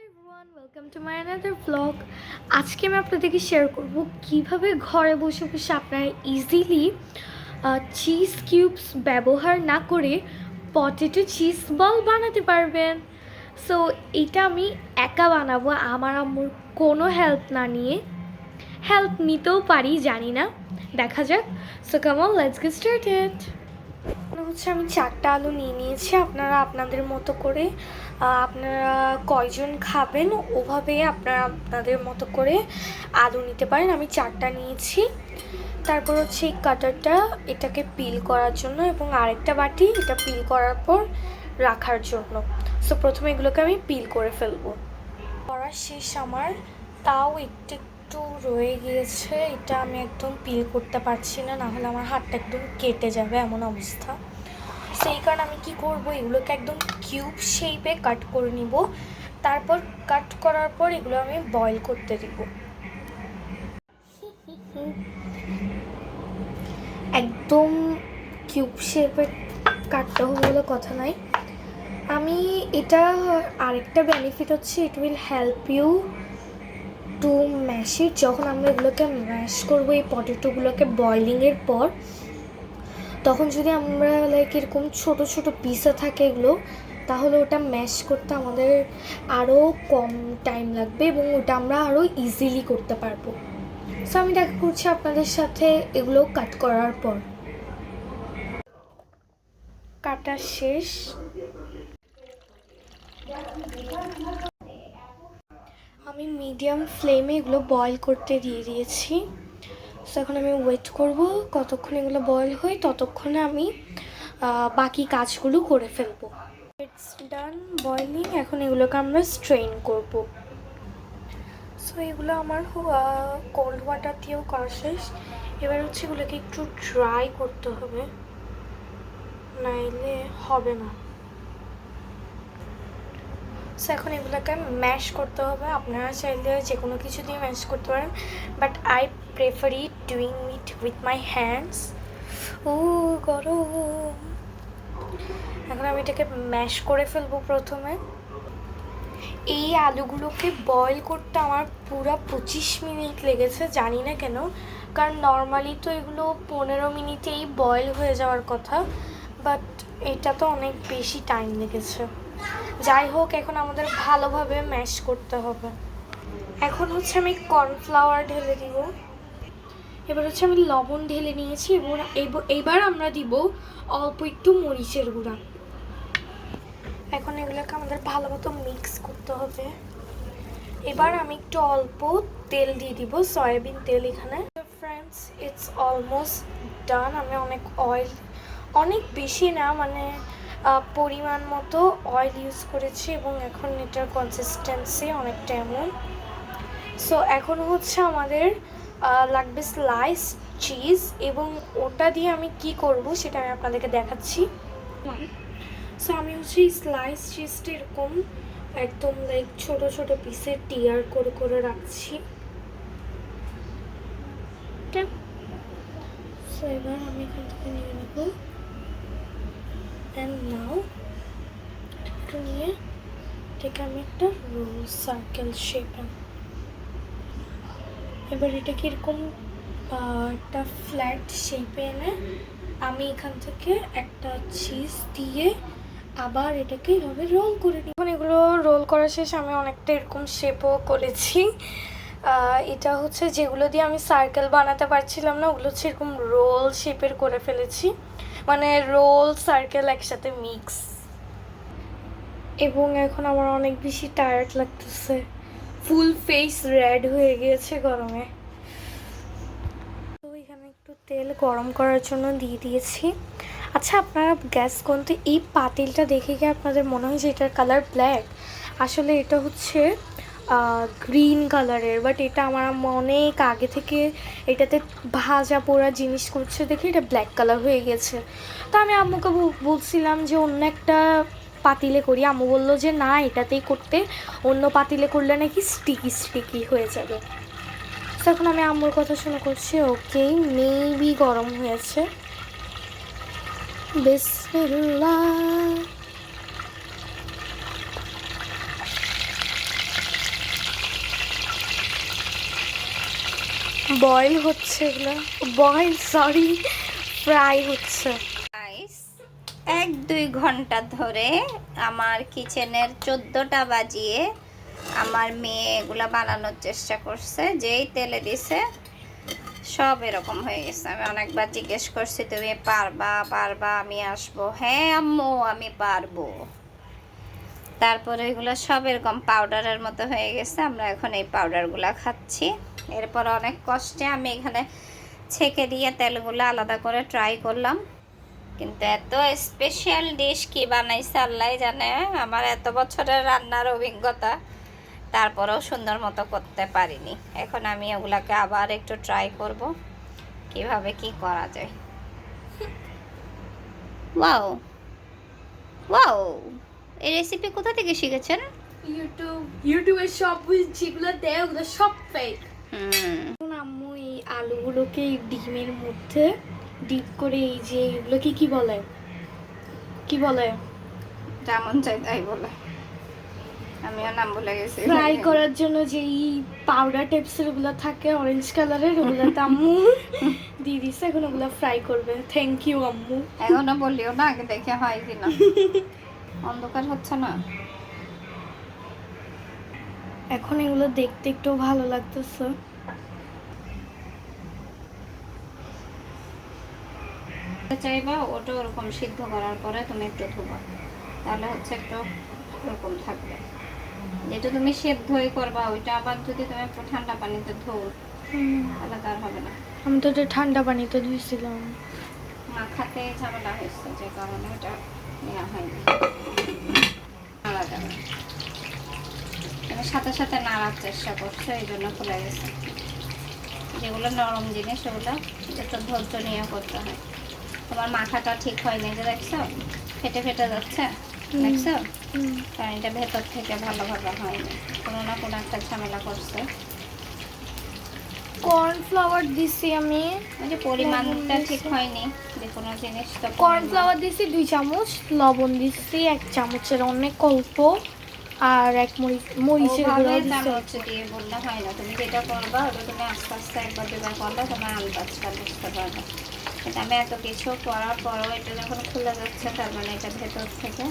Everyone, welcome to my another blog. আজকে আমি আপনাদেরকে শেয়ার করব কিভাবে ঘরে বসে বসে আপনারা ইজিলি চিজ কিউবস ব্যবহার না করে পটেটো চিজ বল বানাতে পারবেন। সো এটা আমি একা বানাবো, আমার আম্মুর কোনো হেল্প না নিয়ে। হেল্প নিতেও পারি, জানি না, দেখা যাক। So come on, let's get started. আমি 4টা আলু নিয়ে নিয়েছি। আপনারা আপনাদের মতো করে আপনারা কয়জন খাবেন ওভাবে আপনারা আপনাদের মতো করে আলু নিতে পারেন। আমি 4টা নিয়েছি। তারপর এই কাটারটা এটাকে পিল করার জন্য, এবং আরেকটা বাটি এটা পিল করার পর রাখার জন্য। সো প্রথমে এগুলোকে আমি পিল করে ফেলবো। করা শেষ আমার, তাও একটু একটু রয়ে গিয়েছে। এটা আমি একদম পিল করতে পারছি না, নাহলে আমার হাতটা একদম কেটে যাবে এমন অবস্থা। সেই কারণে আমি কি করব, এগুলোকে একদম কিউব শেপে কাট করে নিব। তারপর কাট করার পর এগুলো আমি বয়েল করতে দিব। একদম কিউব শেপে কাটতে হবে বলে কথা নাই। আমি এটা আরেকটা বেনিফিট হচ্ছে, it will help you to mash it. যখন আমরা এগুলোকে ম্যাশ করবো এই পটেটোগুলোকে বয়লিংয়ের পর, তখন যদি আমরা লাইক এরকম ছোট ছোট পিসে থাকে এগুলো, তাহলে ওটা ম্যাশ করতে আমাদের আরও কম টাইম লাগবে এবং ওটা আমরা আরও ইজিলি করতে পারবো। সো আমি দেখা করছি আপনাদের সাথে এগুলো কাট করার পর। কাটা শেষ। আমি মিডিয়াম ফ্লেমে এগুলো বয়েল করতে দিয়ে দিয়েছি। সো এখন আমি ওয়েট করব কতক্ষণ এগুলো বয়েল হয়, ততক্ষণে আমি বাকি কাজগুলো করে ফেলবো। It's done boiling. এখন এগুলোকে আমরা স্ট্রেন করব। সো এগুলো আমার কোল্ড ওয়াটার দিয়েও করা শেষ। এবার এগুলোকে একটু ড্রাই করতে হবে, নাইলে হবে না। সো এখন এগুলোকে ম্যাশ করতে হবে। আপনারা চাইলে যে কোনো কিছু দিয়ে ম্যাশ করতে পারেন, but I prefer it doing it with my hands. ও গরম। এখন আমি এটাকে ম্যাশ করে ফেলবো। প্রথমে এই আলুগুলোকে বয়েল করতে আমার পুরো 25 মিনিট লেগেছে, জানি না কেন, কারণ নর্মালি তো এগুলো 15 মিনিটেই বয়েল হয়ে যাওয়ার কথা, বাট এটা তো অনেক বেশি টাইম লেগেছে। যাই হোক, এখন আমাদের ভালোভাবে ম্যাশ করতে হবে। এখন আমি কর্নফ্লাওয়ার ঢেলে দিব। এবার আমি লবণ ঢেলে নিয়েছি, এবং এইবার আমরা দিব অল্প একটু মরিচের গুঁড়া। এখন এগুলোকে আমাদের ভালো মতো মিক্স করতে হবে। এবার আমি একটু অল্প তেল দিয়ে দিব, সয়াবিন তেল এখানে। Friends, it's almost done. আমি অনেক বেশি না, মানে পরিমাণ মতো অয়েল ইউজ করেছি, এবং এখন এটার কনসিস্টেন্সি অনেকটা এমন। সো এখন আমাদের লাগবে স্লাইস চিজ, এবং ওটা দিয়ে আমি কি করব সেটা আমি আপনাদেরকে দেখাচ্ছি। সো আমি স্লাইস চিজটা এরকম একদম লাইক ছোট ছোট পিসে টিয়ার করে করে রাখছি। সো এবার আমি এখান থেকে নিয়ে নেব, অ্যান্ড নাও একটু নিয়ে এটাকে আমি একটা রোল সার্কেল শেপে, এবার এটাকে এরকম একটা ফ্ল্যাট শেপে এনে আমি এখান থেকে একটা চিজ দিয়ে আবার এটাকে এভাবে রোল করে নিই। এখন এগুলো রোল করা শেষ, আমি অনেকটা এরকম শেপও করেছি। এটা যেগুলো দিয়ে আমি সার্কেল বানাতে পারছিলাম না, ওগুলো এরকম রোল শেপের করে ফেলেছি, মানে রোল সার্কেল একসাথে মিক্স। এবং এখন আমার অনেক বেশি টায়ার্ড লাগতেছে, ফুল ফেস রেড হয়ে গিয়েছে গরমে। তো এখানে একটু তেল গরম করার জন্য দিয়ে দিয়েছি। আচ্ছা, আপনারা গ্যাস করুন তো, এই পাতিলটা দেখে কি আপনাদের মনে হয় যে এটার কালার ব্ল্যাক? আসলে এটা গ্রিন কালারের, বাট এটা আমার অনেক আগে থেকে এটাতে ভাজা পোড়া জিনিস করছে দেখে এটা ব্ল্যাক কালার হয়ে গেছে। তো আমি আম্মুকে বলছিলাম যে অন্য একটা পাতিলে করি। আম্মু বললো যে না, এটাতেই করতে, অন্য পাতিলে করলে নাকি স্টিকি স্টিকি হয়ে যাবে। তো এখন আমি আম্মুর কথা শুনে করছি। ওকে, মেবি গরম হয়েছে। বিসমিল্লাহ। বয়েল হচ্ছে, এগুলো বয়েল সরি ফ্রাই হচ্ছে। গাইস 1-2 ঘন্টা ধরে আমার কিচেনের 14টা বাজিয়ে আমার মেয়ে এগুলা বানানোর চেষ্টা করছে। যেই তেলে দিছে সব এরকম হয়ে গেছে। আমি অনেকবার জিজ্ঞেস করছি তুমি পারবা পারবা, আমি আসবো, হ্যাঁ আম্মু আমি পারবো। তারপরে এগুলো সব এরকম পাউডারের মতো হয়ে গেছে। আমরা এখন এই পাউডারগুলো খাচ্ছি। এরপর অনেক কষ্টে আমি এখানে ছেঁকে দিয়ে তেলগুলো আলাদা করে ট্রাই করলাম, কিন্তু এত স্পেশাল ডিশ কি বানাইছে আল্লাহ জানে। আমার এত বছরের রান্নার অভিজ্ঞতা, তারপরেও সুন্দর মতো করতে পারিনি। এখন আমি ওগুলাকে আবার একটু ট্রাই করব কিভাবে কি করা যায়। ওয়াও ওয়াও, এই রেসিপি কোথা থেকে শিখেছেন? ইউটিউবের সব যেগুলো দেয় ওগুলো সব ফেক। আম্মু এই আলুগুলোকে এই ডিমের মধ্যে ডিপ করে এই যে এগুলোকে কি বলে যেমন চাই তাই বলে, আমিও নাম বলে গেছি। ফ্রাই করার জন্য যে পাউডার টাইপসের ওগুলো থাকে অরেঞ্জ কালারের, ওগুলোতে আম্মু দিয়ে দিছে। এখন ওগুলো ফ্রাই করবে। থ্যাংক ইউ আম্মু। এখনো বলিও না, আগে দেখে হয় কিনা। অন্ধকার হচ্ছে না এখন এগুলো দেখতে একটু ভালো লাগতেছে। চাইবা ওটা ওরকম সিদ্ধ করার পরে তুমি একটু ধোবা, তাহলে হচ্ছে একটু ওরকম থাকবে। যেটা তুমি সেদ্ধই করবা ওইটা আবার যদি তুমি একটু ঠান্ডা পানিতে ধোও তাহলে তার হবে না। আমি তো এটা ঠান্ডা পানিতে ধুইছিলাম। মাখাতে ঝামেলা হয়েছে যে কারণে ওটা নেওয়া হয়নি। নাড়া যাবে, তুমি সাথে সাথে নাড়ার চেষ্টা করছো, এই জন্য খুলে গেছে। যেগুলো নরম জিনিস ওগুলো একটু ধৈর্য নিয়ে করতে হয়। তোমার মাথাটা ঠিক হয়নি, যে দেখছো ফেটে ফেটে যাচ্ছে, দেখছো? কারণ এটা ভেতর থেকে ভালোভাবে হয়নি, কোনো না কোনো একটা ঝামেলা করছে। কর্নফ্লাওয়ার দিছি আমি, ওই যে পরিমাণটা ঠিক হয়নি যে কোনো জিনিস। তো কর্নফ্লাওয়ার দিছি 2 চামচ, লবণ দিছি 1 চামচের অনেক অল্প, আর 1 মরিচের গুঁড়ো দিছি। চামচ দিয়ে বললে হয় না, তুমি যেটা করবা ওটা তুমি আস্তে আস্তে একবার দুবার করলে তোমার আন্দাজটা বুঝতে পারবে। কিন্তু আমি এত কিছু করার পরও এটা যখন খুলে যাচ্ছে তার মানে এটা ভেতর থেকে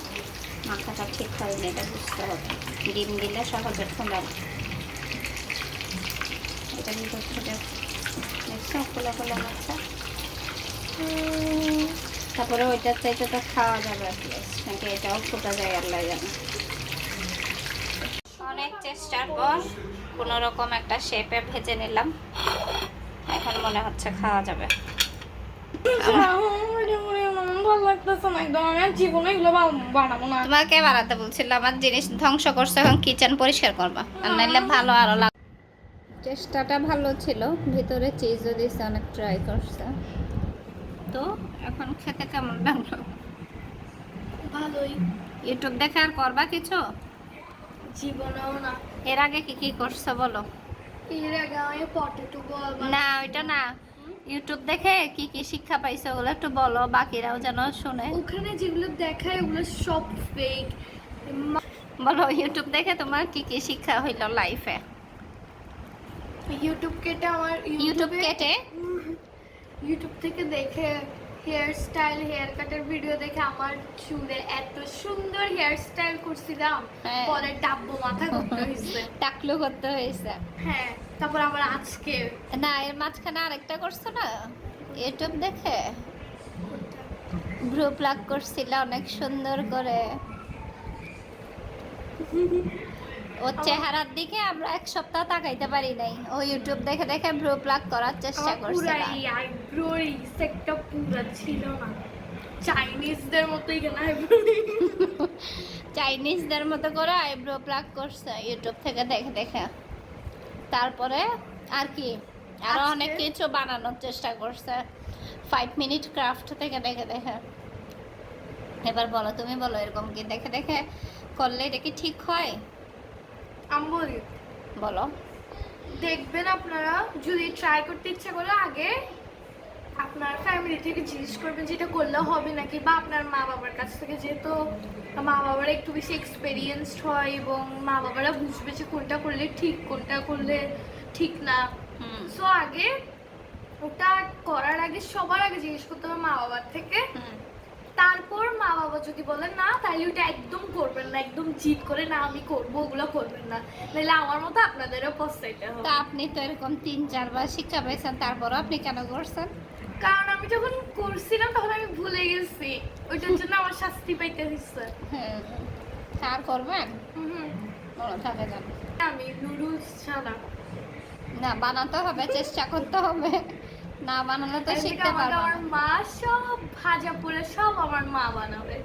মাথাটা ঠিক হয়নি, এটা বুঝতে হবে। ডিম দিলে সহজে খোলা, এটা ভিতর থেকে দেখছো খোলা খোলা যাচ্ছে। তারপরে ওইটার চাইতে তো খাওয়া যাবে অ্যাটলিস্ট, নাকি এটাও ফোটা যায় আল্লাহ জানে। অনেক চেষ্টার পর কোনো রকম একটা শেপে ভেজে নিলাম, এখন মনে হচ্ছে খাওয়া যাবে। তোমাকে বানাতে বলছিলাম, আমার জিনিস ধ্বংস করছে, এখন কিচেন পরিষ্কার করবা, আর নাইলে ভালো আরো লাগবে। চেষ্টাটা ভালো ছিল, ভিতরে চিজও দিয়েছে, অনেক ট্রাই করছে। তো এখন খেতে কেমন লাগলো? ভালোই। ইউটিউব দেখে আর করবা কিছু? জীবনেও না। এর আগে কি কি করছো বলো? এর আগে আমি পটেটো বল না ওইটা না, ইউটিউব দেখে কি কি শিক্ষা পাইছো ওগুলো একটু বলো, বাকিরাও যেন শুনে। ওখানে যেগুলো দেখায় ওগুলো সব ফেক। বলো ইউটিউব দেখে তোমার কি কি শিক্ষা হইলো লাইফে? ইউটিউব থেকে দেখে হেয়ার স্টাইল, হেয়ার কাটের ভিডিও দেখে আমার চুলে এত সুন্দর হেয়ার স্টাইল করছিলাম, পরে ডাব্বো মাথা করতে হয়েছে, টাকলু করতে হয়েছে। হ্যাঁ, তারপর আবার আজকে না এর মাঝখানে আরেকটা করছো না ইউটিউব দেখে, ভ্রু প্লাগ করছিল অনেক সুন্দর করে। ওর চেহারার দিকে আমরা 1 সপ্তাহ তাকাইতে পারি নাই, ও ইউটিউব দেখে দেখে ভ্রু প্লাগ করার চেষ্টা করছে। আইব্রোর সেটটা পুরো ছিল না, চাইনিজদের মতোই কেন চাইনিজদের মতো করে আইব্রো প্লাগ করছে ইউটিউব থেকে দেখে দেখে। তারপরে আর কি আরো অনেক কিছু বানানোর চেষ্টা করছে 5 মিনিট ক্রাফট থেকে দেখে দেখে। এবার বলো, তুমি বলো এরকম কি দেখে দেখে করলে এটা কি ঠিক হয়? আম্মু বলো। দেখবেন আপনারা যদি ট্রাই করতে ইচ্ছা করে আগে আপনার ফ্যামিলি থেকে জিজ্ঞেস করবেন যেটা করলে হবে নাকি, বা আপনার মা বাবার কাছ থেকে, যেহেতু মা বাবারা একটু বেশি এক্সপেরিয়েন্সড হয় এবং মা বাবারা বুঝবে যে কোনটা করলে ঠিক কোনটা করলে ঠিক না। হুম সো আগে ওটা করার আগে সবার আগে জিজ্ঞেস করতে হবে মা বাবার থেকে, হুম। তারপর মা বাবা যদি বলেন না তাহলে ওটা একদম করবেন না, একদম জিদ করে না আমি করবো ওগুলো করবেন না, নাহলে আমার মতো আপনাদেরও পস্তাইতে হবে। তা আপনি তো এরকম 3-4 বার শিক্ষা পেয়েছেন, তারপরও আপনি কেন করছেন? কারণ আমি যখন করছিলাম তখন আমি ভুলে গেছি, ওইটার জন্য আমার শাস্তি পাইতে হচ্ছে। হ্যাঁ, আর করবেন? হুম, মনে থাকে যান। আমি নুডলস ছাড়া না, বানাতে হবে, চেষ্টা করতে হবে, না বানালে তো এদিকে শিখতে আমাকে পারবো আমার না। মা সব ভাজা পোড়া সব আমার মা বানাবে।